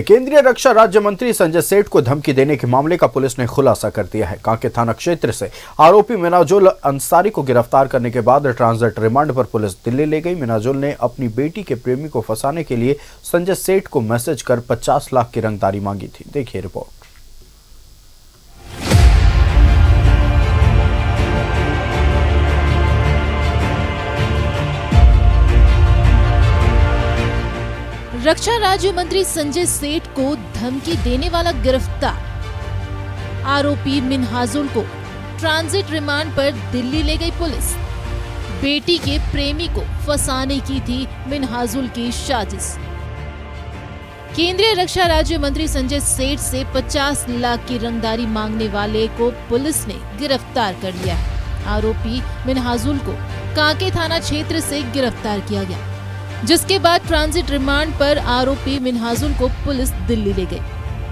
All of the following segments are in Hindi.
केंद्रीय रक्षा राज्य मंत्री संजय सेठ को धमकी देने के मामले का पुलिस ने खुलासा कर दिया है। कांके थाना क्षेत्र से आरोपी मिनाजुल अंसारी को गिरफ्तार करने के बाद ट्रांजिट रिमांड पर पुलिस दिल्ली ले गई। मिनाजुल ने अपनी बेटी के प्रेमी को फंसाने के लिए संजय सेठ को मैसेज कर 50 लाख की रंगदारी मांगी थी। देखिए रिपोर्ट। रक्षा राज्य मंत्री संजय सेठ को धमकी देने वाला गिरफ्तार। आरोपी मिनहाजुल को ट्रांजिट रिमांड पर दिल्ली ले गई पुलिस। बेटी के प्रेमी को फंसाने की थी मिनहाजुल की साजिश। केंद्रीय रक्षा राज्य मंत्री संजय सेठ से 50 लाख की रंगदारी मांगने वाले को पुलिस ने गिरफ्तार कर लिया है। आरोपी मिनहाजुल को कांके थाना क्षेत्र से गिरफ्तार किया गया, जिसके बाद ट्रांजिट रिमांड पर आरोपी मिनहाजुल को पुलिस दिल्ली ले गई।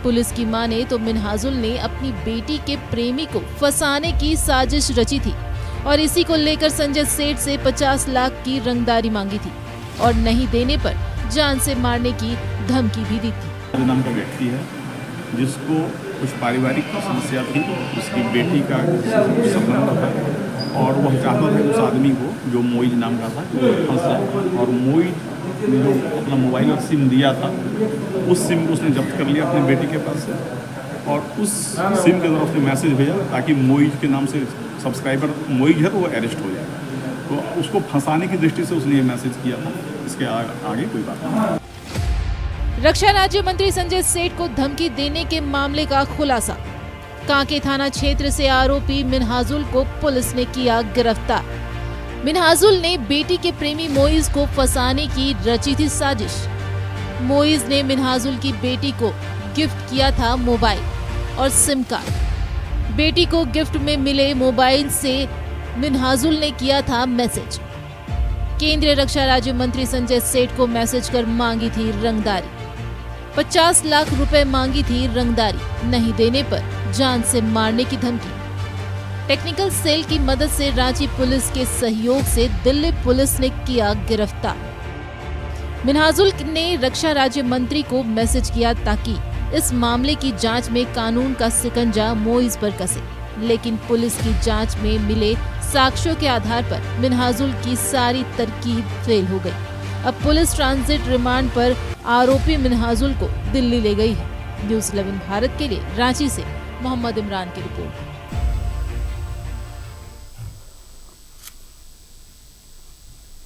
पुलिस की माने तो मिनहाजुल ने अपनी बेटी के प्रेमी को फंसाने की साजिश रची थी और इसी को लेकर संजय सेठ से 50 लाख की रंगदारी मांगी थी और नहीं देने पर जान से मारने की धमकी भी दी थी। नाम का व्यक्ति है जिसको कुछ पारिवारिक समस्या थी, उसकी बेटी का संबंध था और वह चाहता था उस आदमी को जो मोइज नाम का था वो फंस जाए। और मोइज ने जो अपना मोबाइल और सिम दिया था उस सिम को उसने जब्त कर लिया अपनी बेटी के पास से और उस सिम के द्वारा उसने मैसेज भेजा ताकि मोइज के नाम से सब्सक्राइबर मोइज है तो वो अरेस्ट हो जाए। तो उसको फंसाने की दृष्टि से उसने ये मैसेज किया था। इसके आगे कोई बात नहीं। रक्षा राज्य मंत्री संजय सेठ को धमकी देने के मामले का खुलासा। कांके थाना क्षेत्र से आरोपी मिनहाजुल को पुलिस ने किया गिरफ्तार। मिनहाजुल ने बेटी के प्रेमी मोइज को फंसाने की रची थी साजिश। मोइज ने मिनहाजुल की बेटी को गिफ्ट किया था मोबाइल और सिम कार्ड। बेटी को गिफ्ट में मिले मोबाइल से मिनहाजुल ने किया था मैसेज। केंद्रीय रक्षा राज्य मंत्री संजय सेठ को मैसेज कर मांगी थी रंगदारी। 50 लाख रुपए मांगी थी रंगदारी, नहीं देने पर जान से मारने की धमकी। टेक्निकल सेल की मदद से रांची पुलिस के सहयोग से दिल्ली पुलिस ने किया गिरफ्तार। मिनहाजुल ने रक्षा राज्य मंत्री को मैसेज किया ताकि इस मामले की जांच में कानून का सिकंजा मोइज पर कसे, लेकिन पुलिस की जांच में मिले साक्ष्यों के आधार पर मिनहाजुल की सारी तरकीब फेल हो गई। अब पुलिस ट्रांजिट रिमांड पर आरोपी मिनहाजुल को दिल्ली ले गई है। न्यूज़ 11 भारत के लिए रांची से मोहम्मद इमरान की रिपोर्ट।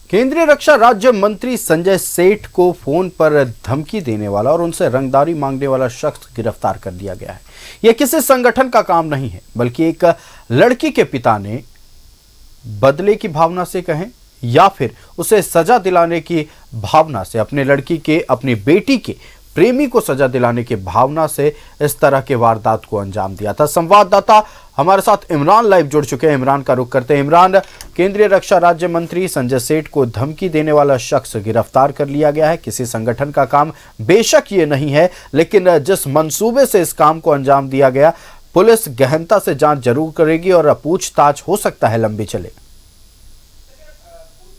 केंद्रीय रक्षा राज्य मंत्री संजय सेठ को फोन पर धमकी देने वाला और उनसे रंगदारी मांगने वाला शख्स गिरफ्तार कर दिया गया है। यह किसी संगठन का काम नहीं है, बल्कि एक लड़की के पिता ने बदले की भावना से कहें या फिर उसे सजा दिलाने की भावना से अपनी बेटी के प्रेमी को सजा दिलाने की भावना से इस तरह के वारदात को अंजाम दिया था। संवाददाता हमारे साथ इमरान लाइव जुड़ चुके हैं। इमरान का रुख करते हैं। इमरान, केंद्रीय रक्षा राज्य मंत्री संजय सेठ को धमकी देने वाला शख्स गिरफ्तार कर लिया गया है। किसी संगठन का काम बेशक ये नहीं है, लेकिन जिस मंसूबे से इस काम को अंजाम दिया गया, पुलिस गहनता से जांच जरूर करेगी और पूछताछ हो सकता है लंबी चले।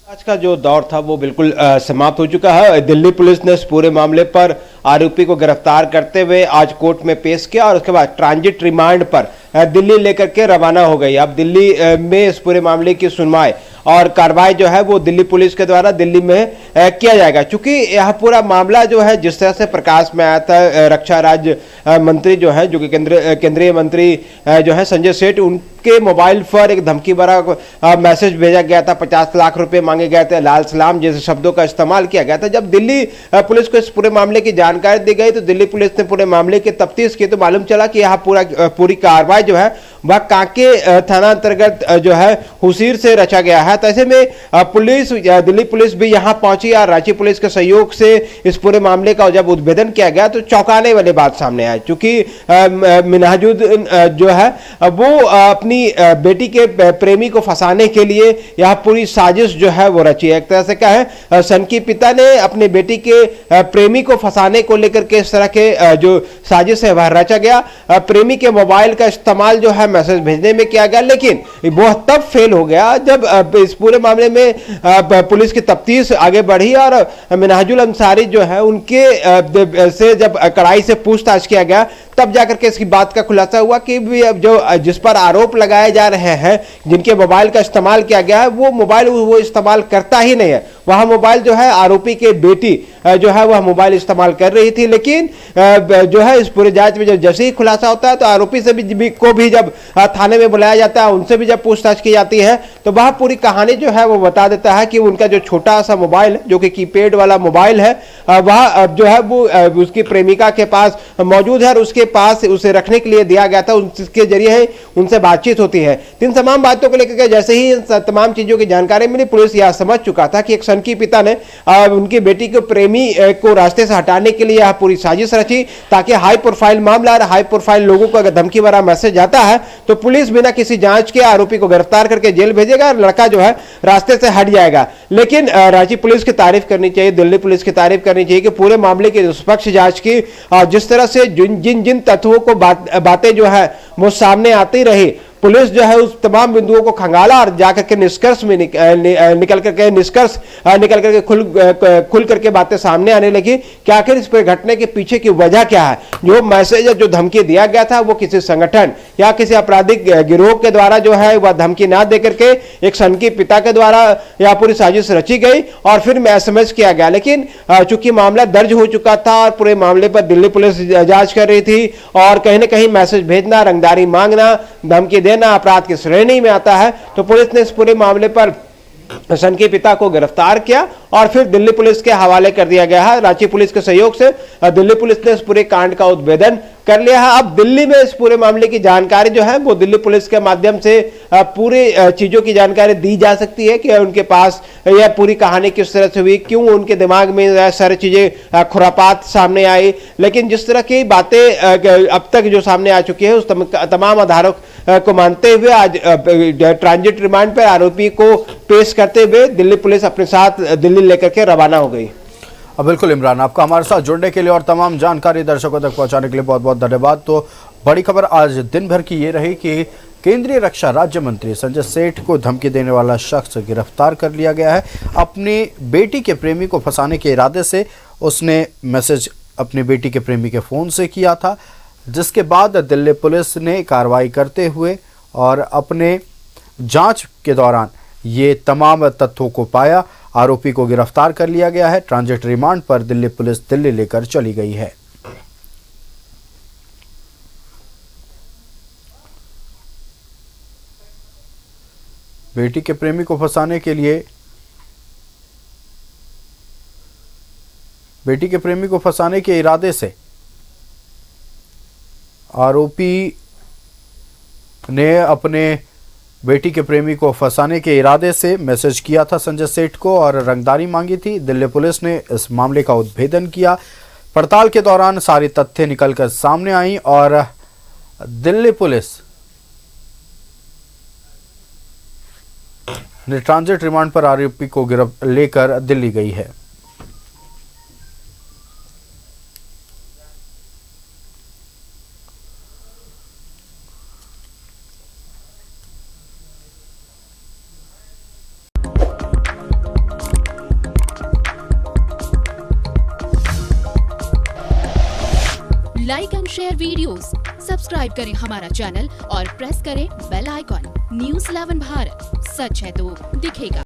आज का जो दौर था वो बिल्कुल समाप्त हो चुका है। दिल्ली पुलिस ने इस पूरे मामले पर आरोपी को गिरफ्तार करते हुए आज कोर्ट में पेश किया और उसके बाद ट्रांजिट रिमांड पर दिल्ली लेकर के रवाना हो गई। अब दिल्ली में इस पूरे मामले की सुनवाई और कार्रवाई जो है वो दिल्ली पुलिस के द्वारा दिल्ली में किया जाएगा। क्योंकि यह पूरा मामला जो है जिस तरह से प्रकाश में आया था, रक्षा राज्य मंत्री जो है, जो कि केंद्रीय मंत्री जो है संजय सेठ, उनके मोबाइल पर एक धमकी भरा मैसेज भेजा गया था। 50 लाख रुपए मांगे गए थे, लाल सलाम जैसे शब्दों का इस्तेमाल किया गया था। जब दिल्ली पुलिस को इस पूरे मामले की जानकारी दी गई तो दिल्ली पुलिस ने पूरे मामले की तफ्तीश की तो मालूम चला कि यह पूरी कार्रवाई जो है वह कांके थाना अंतर्गत जो है हुसीर से रचा गया है। तो ऐसे में दिल्ली पुलिस भी यहां पहुंची और रांची पुलिस के सहयोग से इस पूरे मामले का जब उद्भेदन किया गया तो चौंकाने वाली बात सामने आई। चूंकि मिनहाजुल जो है वो अपनी अपनी बेटी के प्रेमी को फंसाने के लिए यह पूरी साजिश जो है वो रची है। एक तरह से कहें सन की पिता ने अपनी बेटी के प्रेमी को फंसाने को लेकर के इस तरह के जो साजिश है वह रचा गया। प्रेमी के मोबाइल का इस्तेमाल जो है मैसेज भेजने में किया गया, लेकिन वो तब फेल हो गया जब इस पूरे मामले में पुलिस की तफ्तीश आगे बढ़ी और मिनहाजुल अंसारी जो है उनके से जब कड़ाई से पूछताछ किया गया, तब जाकर के इसकी बात का खुलासा हुआ कि जो जिस पर आरोप लगाए जा रहे हैं, जिनके मोबाइल का इस्तेमाल किया गया है, वो मोबाइल वो इस्तेमाल करता ही नहीं है। वह मोबाइल जो है आरोपी के बेटी जो है वह मोबाइल इस्तेमाल कर रही थी, लेकिन जो है इस पूरे जांच में जब जैसे ही खुलासा होता है तो आरोपी से भी जब थाने में बुलाया जाता है, उनसे भी जब पूछताछ की जाती है, तो वह पूरी कहानी जो है वो बता देता है कि उनका जो छोटा सा मोबाइल जो कि कीपैड वाला मोबाइल है वह जो है वो उसकी प्रेमिका के पास मौजूद है और उसके पास उसे रखने के लिए दिया गया था। उसके जरिए उनसे बातचीत होती है। इन तमाम बातों को लेकर जैसे ही तमाम चीजों की जानकारी मिली, पुलिस यह समझ चुका था कि एक सन की पिता ने उनकी बेटी के प्रेमी को रास्ते से हटाने के लिए यह पूरी साजिश रची, ताकि हाई प्रोफाइल मामला और हाई प्रोफाइल लोगों को अगर धमकी भरा मैसेज आता है तो पुलिस बिना किसी जांच के आरोपी को गिरफ्तार करके जेल भेजेगा और लड़का जो है रास्ते से हट जाएगा। लेकिन रांची पुलिस की तारीफ करनी चाहिए, दिल्ली पुलिस की तारीफ करनी चाहिए कि पूरे मामले की निष्पक्ष जांच की, जिस तरह से जिन तत्वों को बातें जो है वो सामने आती रही, पुलिस जो है उस तमाम बिंदुओं को खंगाला और जाकर के निष्कर्ष में निकल करके खुल करके बातें सामने आने लगी कि आखिर इस पर घटने के पीछे की वजह क्या है। जो मैसेज जो धमकी दिया गया था वो किसी संगठन या किसी आपराधिक गिरोह के द्वारा जो है वह धमकी ना दे करके एक सन की पिता के द्वारा यह पूरी साजिश रची गई और फिर में एसएमएस किया गया। लेकिन चूंकि मामला दर्ज हो चुका था और पूरे मामले पर दिल्ली पुलिस जांच कर रही थी और कहीं ना कहीं मैसेज भेजना, रंगदारी मांगना, धमकी देना अपराध की श्रेणी में आता है, तो पुलिस ने इस पूरे मामले पर सन के पिता को गिरफ्तार किया और फिर दिल्ली पुलिस के हवाले कर दिया गया है। रांची पुलिस के सहयोग से दिल्ली पुलिस ने इस पूरे कांड का उद्भेदन कर लिया है। अब दिल्ली में इस पूरे मामले की जानकारी जो है वो दिल्ली पुलिस के माध्यम से पूरे चीजों की जानकारी दी जा सकती है कि उनके पास यह पूरी कहानी किस तरह से हुई, क्यों उनके दिमाग में सारी चीजें खुरापात सामने आई। लेकिन जिस तरह की बातें अब तक जो सामने आ चुकी है उस तमाम आधारों को मानते हुए आज ट्रांजिट रिमांड पर आरोपी को पेश करते हुए दिल्ली पुलिस अपने साथ दिल्ली लेकर के रवाना हो गई। अब बिल्कुल इमरान, आपका हमारे साथ जुड़ने के लिए और तमाम जानकारी दर्शकों तक पहुंचाने के लिए बहुत बहुत धन्यवाद। तो बड़ी खबर आज दिन भर की ये रही कि केंद्रीय रक्षा राज्य मंत्री संजय सेठ को धमकी देने वाला शख्स गिरफ्तार कर लिया गया है। अपनी बेटी के प्रेमी को फंसाने के इरादे से उसने मैसेज अपनी बेटी के प्रेमी के फ़ोन से किया था, जिसके बाद दिल्ली पुलिस ने कार्रवाई करते हुए और अपने जांच के दौरान ये तमाम तथ्यों को पाया। आरोपी को गिरफ्तार कर लिया गया है। ट्रांजिट रिमांड पर दिल्ली पुलिस दिल्ली लेकर चली गई है। बेटी के प्रेमी को फंसाने के लिए बेटी के प्रेमी को फंसाने के इरादे से आरोपी ने अपने बेटी के प्रेमी को फंसाने के इरादे से मैसेज किया था संजय सेठ को और रंगदारी मांगी थी। दिल्ली पुलिस ने इस मामले का उद्भेदन किया। पड़ताल के दौरान सारी तथ्य निकलकर सामने आई और दिल्ली पुलिस ने ट्रांजिट रिमांड पर आरोपी को लेकर दिल्ली गई है। Like and share videos, subscribe करें हमारा चैनल और प्रेस करें बेल आइकॉन। न्यूज़ 11 भारत, सच है तो दिखेगा।